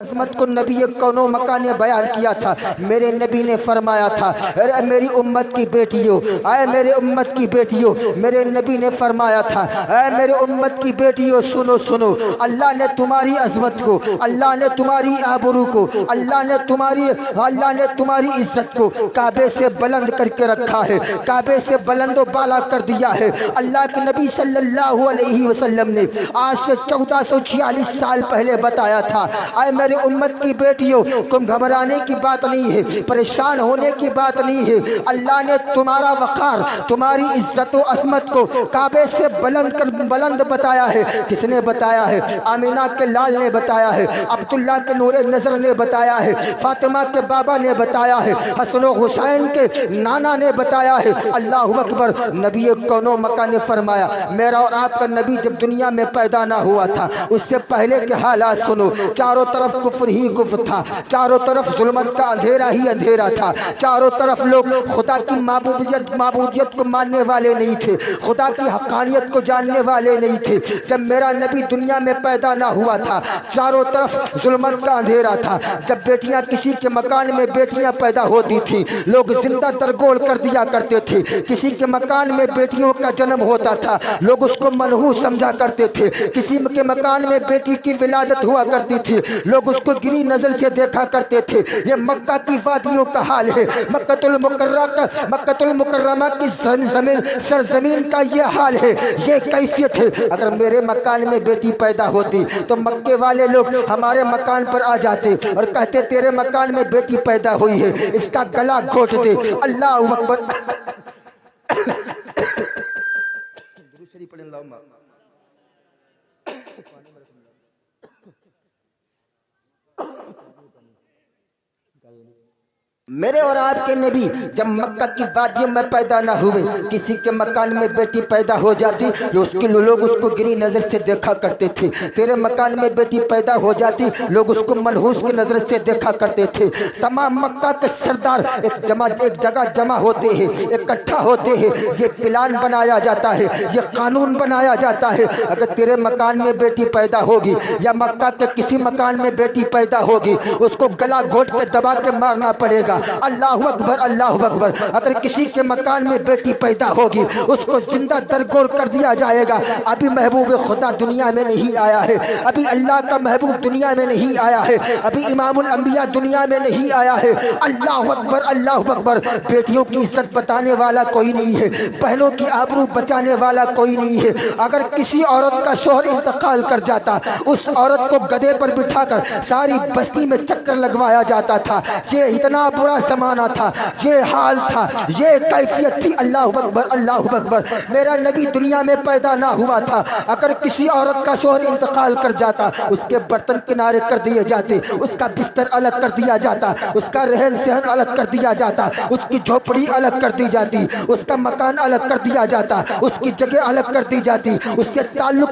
عظمت کو نبی کونو مکان نے بیان کیا تھا۔ میرے نبی نے فرمایا تھا اے میری امت کی بیٹیوں، اے میرے امت کی بیٹیوں، میرے نبی نے فرمایا تھا اے میرے امت کی بیٹیوں سنو سنو، اللہ نے تمہاری عظمت کو، اللہ نے تمہاری آبرو کو، اللہ نے تمہاری عزت کو کعبے سے بلند کر کے رکھا ہے، کعبے سے بلند و بالا کر دیا ہے۔ اللہ کے نبی صلی اللہ علیہ وسلم نے آج سے 1446 سال پہلے بتایا تھا اے میرے امت کی بیٹیوں، تم گھبرانے کی بات نہیں ہے، پریشان ہونے کی بات نہیں ہے، اللہ نے تمہارا وقار، تمہاری عزت و عظمت کو کعبے سے بلند بتایا ہے۔ کس نے بتایا ہے؟ آمینہ کے لال نے بتایا ہے، عبداللہ کے نور نظر نے بتایا ہے، فاطمہ کے بابا نے بتایا ہے، حسن و حسین کے نانا نے بتایا ہے۔ اللہ اکبر۔ نبی کونو مکان نے فرمایا میرا اور آپ کا نبی جب دنیا میں پیدا نہ ہوا تھا اس سے پہلے کے حالات سنو، چاروں طرف کفر ہی کفر تھا، چاروں طرف ظلمت کا اندھیرا ہی اندھیرا تھا، چاروں طرف لوگ خدا کی معبودیت کو ماننے والے نہیں تھے، خدا کی حقانیت کو جاننے والے نہیں تھے۔ جب میرا نبی دنیا میں پیدا نہ ہوا تھا چاروں طرف ظلمت کا اندھیرا تھا۔ جب بیٹیاں کسی کے مکان میں بیٹیاں پیدا ہوتی تھی لوگ زندہ درگوڑ کر دیا کرتے تھے، کسی کے مکان میں بیٹیوں کا جنم ہوتا تھا لوگ اس کو منحوس سمجھا کرتے تھے، کسی کے مکان میں بیٹی کی ولادت ہوا کرتی تھی لوگ اس کو گری نظر سے دیکھا کرتے تھے۔ یہ مکہ کی وادیوں کا حال ہے، مکہ المکرمہ کی سرزمین کا یہ حال ہے، یہ کیفیت ہے۔ اگر میرے مکان میں بیٹی پیدا ہوتی تو مکے والے لوگ ہمارے مکان پر آ جاتے اور کہتے تیرے مکان میں بیٹی پیدا ہوئی ہے، اس کا گلا گھونٹ دے۔ اللہ اکبر۔ میرے اور آپ کے نبی جب مکہ کی وادیوں میں پیدا نہ ہوئے کسی کے مکان میں بیٹی پیدا ہو جاتی لوگ اس کو گری نظر سے دیکھا کرتے تھے، تیرے مکان میں بیٹی پیدا ہو جاتی لوگ اس کو منحوس کی نظر سے دیکھا کرتے تھے۔ تمام مکہ کے سردار ایک جگہ جمع ہوتے ہیں، اکٹھا ہوتے ہیں، یہ پلان بنایا جاتا ہے، یہ قانون بنایا جاتا ہے اگر تیرے مکان میں بیٹی پیدا ہوگی یا مکہ کے کسی مکان میں بیٹی پیدا ہوگی اس کو گلا گھونٹ کے دبا کے مارنا پڑے گا۔ اللہ اکبر، اللہ اکبر۔ اگر کسی کے مکان میں بیٹی پیدا ہوگی اس کو زندہ درگور کر دیا جائے گا۔ ابھی محبوب خدا دنیا میں نہیں آیا ہے، ابھی اللہ کا محبوب دنیا میں نہیں آیا ہے، ابھی امام الانبیاء دنیا میں نہیں آیا ہے۔ اللہ اکبر، اللہ اکبر۔ بیٹیوں کی عزت بتانے والا کوئی نہیں ہے، بہنوں کی آبرو بچانے والا کوئی نہیں ہے۔ اگر کسی عورت کا شوہر انتقال کر جاتا اس عورت کو گدھے پر بٹھا کر ساری بستی میں چکر لگوایا جاتا تھا۔ یہ اتنا برا زمانہ تھا، یہ حال تھا، یہ کیفیت تھی۔ اللہ اکبر، اللہ اکبر۔ میرا نبی دنیا میں پیدا نہ ہوا تھا اگر کسی عورت کا شوہر انتقال کر جاتا اس کے برتن کنارے کر دیے جاتے، اس کا بستر الگ کر دیا جاتا، اس کا رہن سہن الگ کر دیا جاتا، اس کی جھوپڑی الگ کر دی جاتی، اس کا مکان الگ کر دیا جاتا، اس کی جگہ الگ کر دی جاتی، اس سے تعلق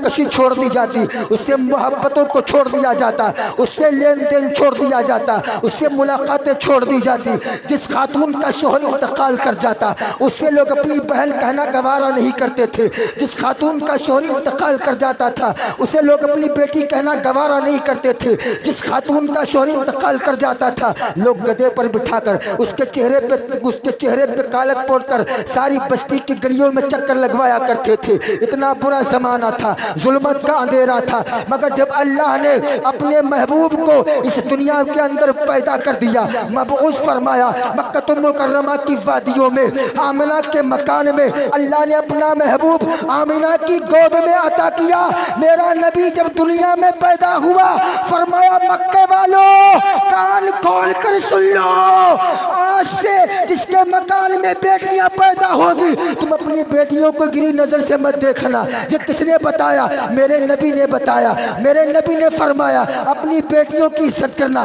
کشی چھوڑ دی جاتی، اس سے محبتوں کو چھوڑ دیا جاتا، اس سے لین دین چھوڑ دیا جاتا، اس سے ملاقاتیں چھوڑ دی جاتی۔ جس خاتون کا شوہر انتقال کر جاتا اس سے لوگ اپنی بہن کہنا گوارا نہیں کرتے تھے، جس خاتون کا شوہر انتقال کر جاتا تھا اسے لوگ اپنی بیٹی کہنا گوارا نہیں کرتے تھے، جس خاتون کا شوہر انتقال کر جاتا تھا لوگ گدھے پر بٹھا کر اس کے چہرے پہ کالک پوڑ کر ساری بستی کی گلیوں میں چکر لگوایا کرتے تھے۔ اتنا برا زمانہ تھا، ظلمت کا اندھیرا تھا، مگر جب اللہ نے اپنے محبوب کو اس دنیا کے اندر پیدا کر دیا، مبعوث فرمایا، مکہ المکرمہ کی وادیوں میں آمنہ کے مکان میں اللہ نے اپنا محبوب آمنہ کی گود میں عطا کیا۔ میرا نبی جب دنیا میں پیدا ہوا فرمایا مکے والوں کان کھول کر سن لو، آج سے جس کے مکان میں بیٹیاں پیدا ہوگی تم اپنی بیٹیوں کو گری نظر سے مت دیکھنا۔ یہ کس نے بتایا؟ میرے نبی نے بتایا۔ میرے نبی نے فرمایا اپنی بیٹیوں کی عزت کرنا۔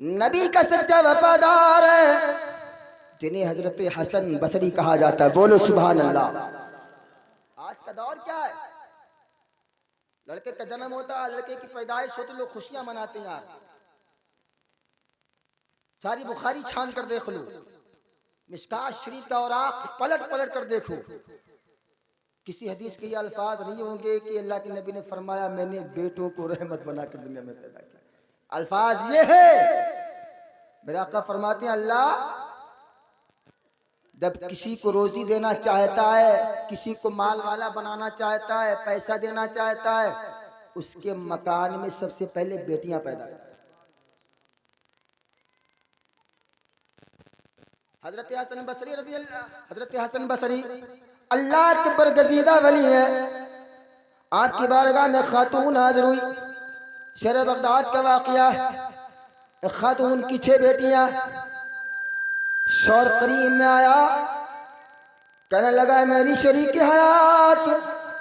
نبی کا سچا وفادار ہے، جنہیں حضرت حسن بصری کہا جاتا ہے۔ بولو سبحان اللہ۔ آج کا دور کیا ہے؟ لڑکے کا جنم ہوتا ہے، لڑکے کی پیدائش ہوتی، لوگ خوشیاں مناتے ہیں یار۔ ساری بخاری چھان کر دیکھ لو، مشکات شریف کا اوراق پلٹ پلٹ کر دیکھو، کسی حدیث کے یہ الفاظ نہیں ہوں گے کہ اللہ کے نبی نے فرمایا میں نے بیٹوں کو رحمت بنا کر دنیا میں پیدا کیا۔ الفاظ یہ ہے، میرے آقا فرماتے ہیں اللہ جب کسی کو روزی دینا چاہتا ہے، کسی کو مال والا بنانا چاہتا ہے، پیسہ دینا چاہتا ہے، اس کے مکان میں سب سے پہلے بیٹیاں پیدا کرتا ہے۔ حضرت حسن بصری رضی اللہ، حضرت حسن بصری اللہ کے برگزیدہ ولی ہیں۔ آپ کی بارگاہ میں خاتون حاضر ہوئی، شہر بغداد کا واقعہ ہے۔ ایک خاتون کی 6 بیٹیاں، شوہر قریب میں آیا، کہنے لگا میری شریک حیات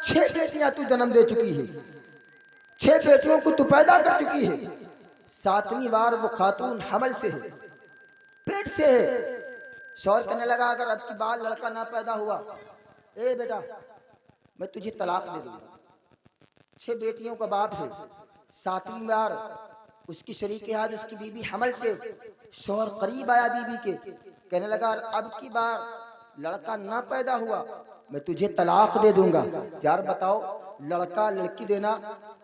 6 بیٹیاں تو جنم دے چکی ہے، 6 بیٹیوں کو تو پیدا کر چکی ہے، 7ویں بار وہ خاتون حمل سے ہے، پیٹ سے ہے۔ شوہر کہنے لگا اگر اب کی بار لڑکا نہ پیدا ہوا، اے بیٹا میں تجھے طلاق دے دوں گا۔ 6 بیٹیوں کا باپ ہے، 7ویں بار اس کی شریک حیات اس کی بیوی حمل سے، شوہر قریب آیا بیوی کے، کہنے لگا اب کی بار لڑکا نہ پیدا ہوا میں تجھے طلاق دے دوں گا۔ یار بتاؤ لڑکا لڑکی دینا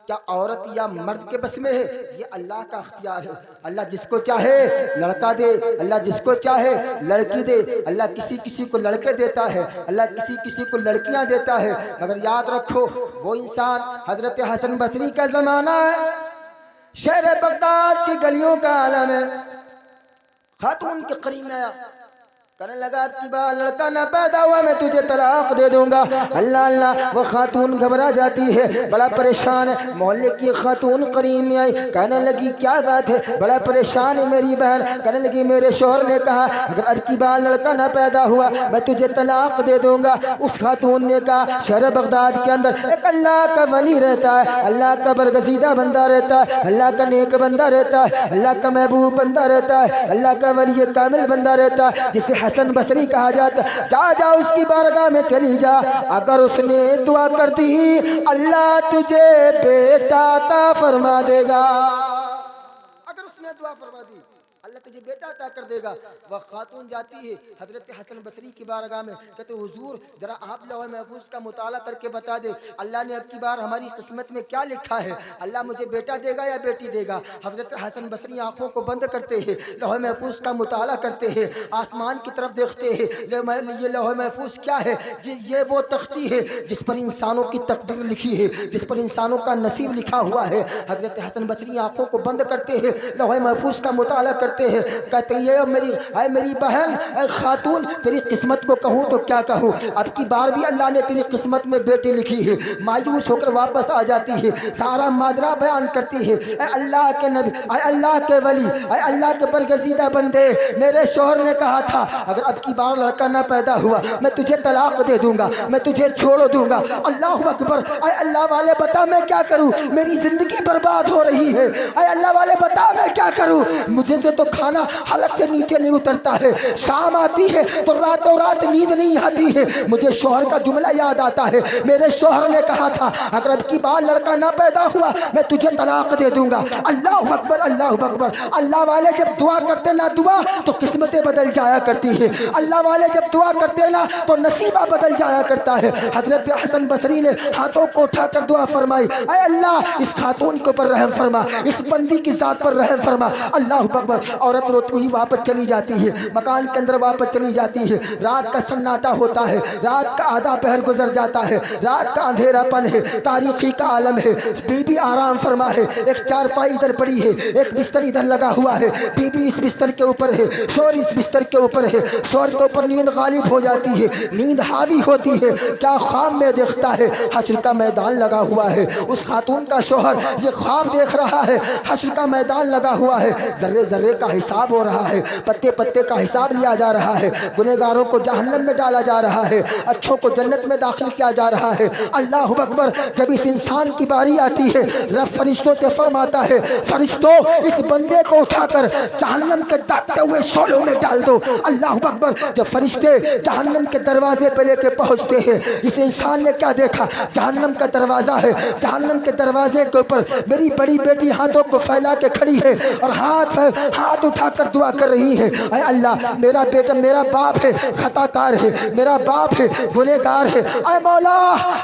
کیا عورت یا مرد کے بس میں ہے؟ یہ اللہ کا اختیار ہے۔ اللہ جس کو چاہے لڑکا دے، اللہ جس کو چاہے لڑکی دے، اللہ کسی کسی کو لڑکے دیتا ہے، اللہ کسی کسی کو لڑکیاں دیتا ہے، مگر یاد رکھو وہ انسان حضرت حسن بصری کا زمانہ ہے، شہر بغداد کی گلیوں کا عالم ہے۔ خاتون کے قریب میں آیا، کہنے لگا اب کی بار لڑکا نہ پیدا ہوا میں تجھے طلاق دے دوں گا۔ اللہ اللہ، وہ خاتون گھبرا جاتی ہے، بڑا پریشان ہے۔ محلے کی خاتون قریب میں آئی، کہنے لگی کیا بات ہے؟ بڑا پریشان ہے میری بہن، کہنے لگی میرے شوہر نے کہا اگر اب کی بار لڑکا نہ پیدا ہوا میں تجھے طلاق دے دوں گا۔ اس خاتون نے کہا شہر بغداد کے اندر ایک اللہ کا ولی رہتا ہے، اللہ کا برگزیدہ بندہ رہتا ہے، اللہ کا نیک بندہ رہتا ہے، اللہ کا محبوب بندہ رہتا ہے، اللہ کا ولی کامل بندہ رہتا ہے جسے حسن بصری کہا جاتا ہے۔ جا اس کی بارگاہ میں چلی جا، اگر اس نے دعا کر دی اللہ تجھے بیٹا عطا فرما دے گا۔ اگر اس نے دعا فرما دی اللہ تجھے بیٹا عطا کر دے گا۔ وہ خاتون جاتی ہے حضرت حسن بصری کی بارگاہ میں، کہتے حضور ذرا آپ لوح محفوظ کا مطالعہ کر کے بتا دے اللہ نے اب کی بار ہماری قسمت میں کیا لکھا ہے، اللہ مجھے بیٹا دے گا یا بیٹی دے گا۔ حضرت حسن بصری آنکھوں کو بند کرتے ہیں، لوح محفوظ کا مطالعہ کرتے ہیں، آسمان کی طرف دیکھتے ہیں۔ یہ لوح محفوظ کیا ہے؟ یہ وہ تختی ہے جس پر انسانوں کی تقدیر لکھی ہے، جس پر انسانوں کا نصیب لکھا ہوا ہے۔ حضرت حسن بصری آنکھوں کو بند کرتے ہیں، لوح محفوظ کا مطالعہ کرتے ہیں، کہتے ہیں اے میری بہن، اے خاتون تیری قسمت کو کہوں تو کیا کہوں، اب کی بار بھی اللہ نے تیری قسمت میں بیٹی لکھی ہے۔ مایوس ہو کر واپس آ جاتی ہے، سارا ماجرا بیان کرتی ہے۔ اے اللہ کے نبی، اے اللہ کے ولی، اے اللہ کے برگزیدہ بندے، میرے شوہر نے کہا تھا اگر اب کی بار لڑکا نہ پیدا ہوا میں تجھے طلاق دے دوں گا، میں تجھے چھوڑ دوں گا۔ اللہ اکبر، اے اللہ والے بتا میں کیا کروں، میری زندگی برباد ہو رہی ہے۔ اے اللہ والے بتا میں کیا کروں، مجھے تو کھانا حلق سے نیچے نہیں اترتا ہے، شام آتی ہے تو راتوں رات نیند نہیں آتی ہے۔ مجھے شوہر کا جملہ یاد آتا ہے، میرے شوہر نے کہا تھا اگر اب کی بار لڑکا نہ پیدا ہوا میں تجھے طلاق دے دوں گا۔ اللہ اکبر، اللہ اکبر۔ اللہ والے جب دعا کرتے نا دعا تو قسمتیں بدل جایا کرتی ہیں، اللہ والے جب دعا کرتے نا تو نصیبہ بدل جایا کرتا ہے۔ حضرت حسن بصری نے ہاتھوں کو اٹھا کر دعا فرمائی، اے اللہ اس خاتون کے اوپر رحم فرما، اس بندی کی ذات پر رحم فرما۔ اللہ اکبر۔ عورت روتی ہوئی واپس چلی جاتی ہے، مکان کے اندر واپس چلی جاتی ہے۔ رات کا سناٹا ہوتا ہے، رات کا آدھا پہر گزر جاتا ہے، رات کا اندھیرا پن ہے، تاریخی کا عالم ہے۔ بی بی آرام فرما ہے، ایک چارپائی ادھر پڑی ہے، ایک بستر ادھر لگا ہوا ہے، بی بی اس بستر کے اوپر ہے، شوہر اس بستر کے اوپر ہے۔ شوہر کے اوپر نیند غالب ہو جاتی ہے، نیند حاوی ہوتی ہے۔ کیا خواب میں دیکھتا ہے، حشر کا میدان لگا ہوا ہے۔ اس خاتون کا شوہر یہ خواب دیکھ رہا ہے، حشر کا میدان لگا ہوا ہے، ذرے ذرے ذرے کا حساب ہو رہا ہے، پتے پتے کا حساب لیا جا رہا ہے، گنہگاروں کو جہنم میں ڈالا جا رہا ہے، اچھوں کو جنت میں داخل کیا جا رہا ہے۔ اللہ اکبر۔ جب اس انسان کی باری آتی ہے، رب فرشتوں سے فرماتا ہے فرشتوں اس بندے کو اٹھا کر جہنم کے داغتے ہوئے شعلوں میں ڈال دو۔ اللہ اکبر۔ جب فرشتے جہنم کے دروازے پہ لے کے پہنچتے ہیں، اس انسان نے کیا دیکھا؟ جہنم کا دروازہ ہے، جہنم کے دروازے کے اوپر میری بڑی بیٹی ہاتھوں کو پھیلا کے کھڑی ہے اور ہاتھ اٹھا کر دعا کر رہی ہے، اے اللہ میرا بیٹا، میرا باپ ہے خطا کار ہے، میرا باپ ہے گنہگار ہے، اے مولا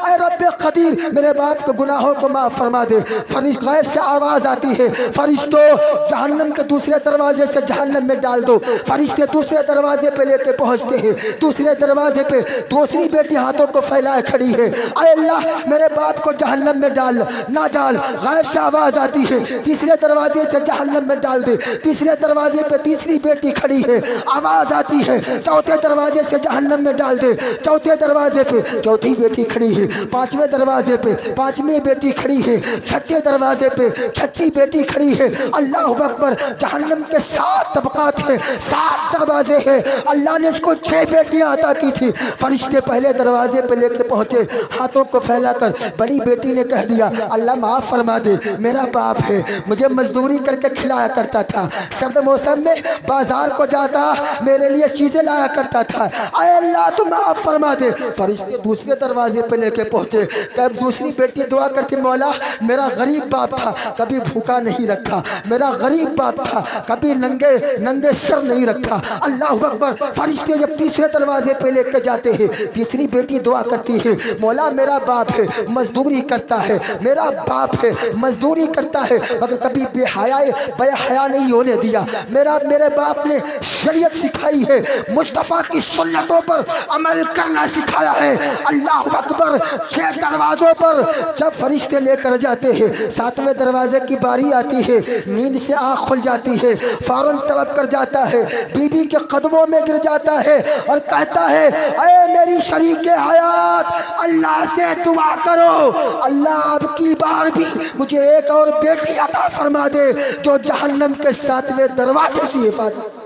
اے رب قدیر میرے باپ کے گناہوں کو معاف فرما دے۔ فرشت غیب سے آواز آتی ہے فرشتوں جہنم کے دوسرے دروازے سے جہنم میں ڈال دو۔ فرشتے دوسرے دروازے پہ لے کے پہنچتے ہیں، دوسرے دروازے پہ دوسری بیٹی ہاتھوں کو پھیلائے کھڑی ہے، اے اللہ میرے باپ کو جہنم میں ڈال نہ ڈال۔ غیب سے آواز آتی ہے تیسرے دروازے سے جہنم میں ڈال دے۔ تیسرے دروازے پہ تیسری بیٹی کھڑی ہے، آواز آتی ہے چوتھے دروازے سے جہنم میں ڈال دے۔ چوتھے دروازے پہ چوتھی بیٹی کھڑی ہے، پانچویں دروازے پہ پانچویں بیٹی کھڑی ہے، چھٹے دروازے پہ چھٹی بیٹی کھڑی ہے۔ اللہ اکبر۔ جہنم کے 7 طبقات ہیں، 7 دروازے ہیں، اللہ نے اس کو 6 بیٹیاں عطا کی تھی۔ فرشتے پہلے دروازے پہ لے کے پہنچے، ہاتھوں کو پھیلا کر بڑی بیٹی نے کہہ دیا اللہ معاف فرما دے، میرا باپ ہے، مجھے مزدوری کر کے کھلایا کرتا تھا، سرد موسم میں بازار کو جاتا میرے لیے چیزیں لایا کرتا تھا، اے اللہ تو معاف فرما دے۔ فرشتے دوسرے دروازے پہ لے کے پہنچے، تب دوسری بیٹی دعا کرتی مولا میرا غریب باپ تھا، کبھی بھوکا نہیں رکھا، میرا غریب باپ تھا، کبھی ننگے سر نہیں رکھا۔ اللہ اکبر۔ فرشتے جب تیسرے دروازے پہ لے کے جاتے ہیں، تیسری بیٹی دعا کرتی ہے مولا میرا باپ ہے مزدوری کرتا ہے، میرا باپ ہے مزدوری کرتا ہے مگر کبھی بے حیا نہیں ہونے دیا، میرے باپ نے شریعت سکھائی ہے، مصطفیٰ کی سنتوں پر عمل کرنا سکھایا ہے۔ اللہ اکبر۔ 6 دروازوں پر جب فرشتے لے کر جاتے ہیں، 7ویں دروازے کی باری آتی ہے، نیند سے آنکھ کھل جاتی ہے، فوراً طلب کر جاتا ہے، بیوی کے قدموں میں گر جاتا ہے اور کہتا ہے اے میری شریک حیات اللہ سے دعا کرو اللہ اب کی بار بھی مجھے ایک اور بیٹی عطا فرما دے جو جہنم کے 7ویں دروازے سے حفاظت۔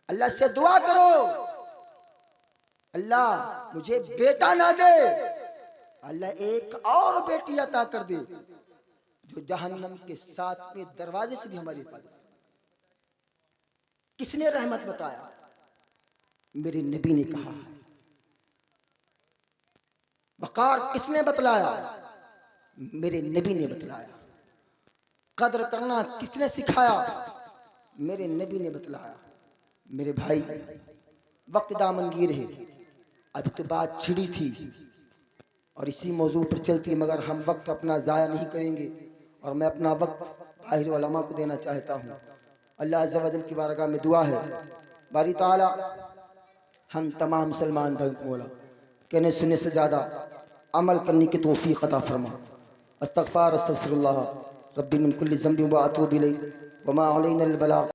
اللہ سے دعا کرو اللہ مجھے بیٹا نہ دے، اللہ ایک اور بیٹی عطا کر دے جو جہنم کے 7ویں دروازے سے بھی ہماری حفاظت۔ کس نے رحمت بتایا؟ میرے نبی نے کہا۔ وقار کس نے بتلایا؟ میرے نبی نے بتلایا۔ قدر کرنا کس نے سکھایا؟ میرے نبی نے بتلایا۔ میرے بھائی وقت دامنگیر ہے، اب تو بات چھڑی تھی اور اسی موضوع پر چلتی، مگر ہم وقت اپنا ضائع نہیں کریں گے اور میں اپنا وقت باہر علماء کو دینا چاہتا ہوں۔ اللہ عز و جل کی بارگاہ میں دعا ہے باری تعالی ہم تمام مسلمان بھائی مولا کہنے سننے سے زیادہ عمل کرنے کی توفیق عطا فرما۔ استغفر اللہ ربی من کل ذنب و اتوب الیہ وما علینا البلاغ۔